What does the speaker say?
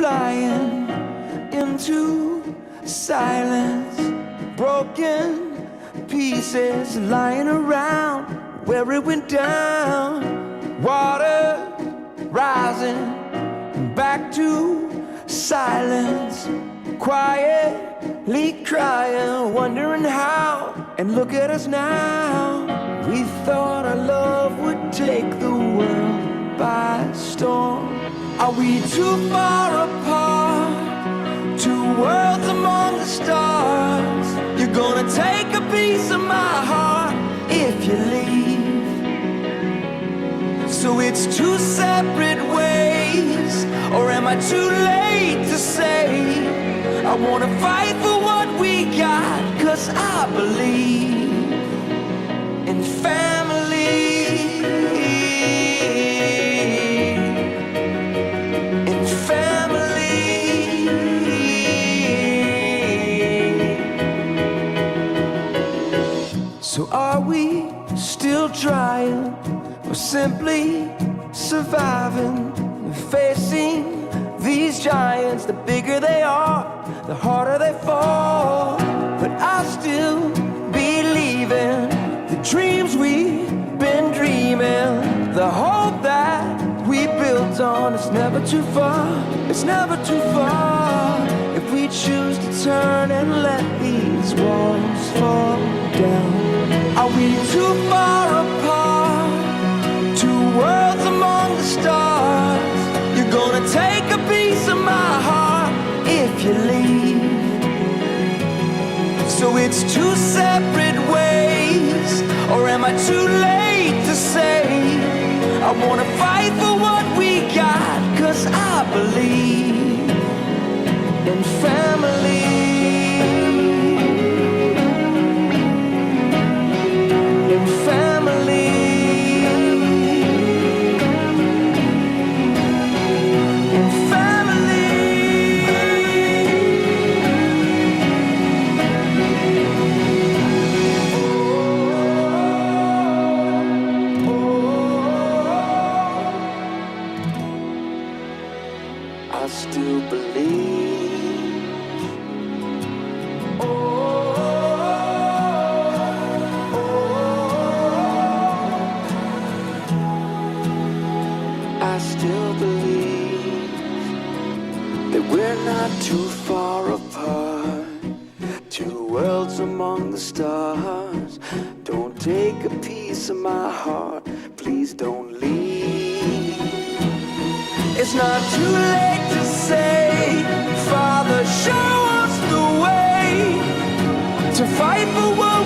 flying into silence, broken pieces lying around where it went down. Water rising back to silence, quietly crying, wondering how. And look at us now. We thought our love would take the world by storm. Are we too far apart? Two worlds among the stars. You're gonna take a piece of my heart if you leave. So it's two separate ways, or am I too late to say I wanna fight for what we got? 'Cause I believe in family. In family. So are we still trying, or simply surviving, facing these giants? The bigger they are, the harder they fall. But I still believe in the dreams we've been dreaming, the hope that we built on. It's never too far, it's never too far, if we choose to turn and let these walls fall down. Are we too far apart? Two worlds among the stars. You're gonna take a piece of my heart if you leave. So it's two separate ways, or am I too late to say I wanna fight for what we got? 'Cause I believe in family. In family. In family. I still believe. I still believe that we're not too far apart. Two worlds among the stars. Don't take a piece of my heart, please don't leave. It's not too late to say, Father, show us the way to fight for what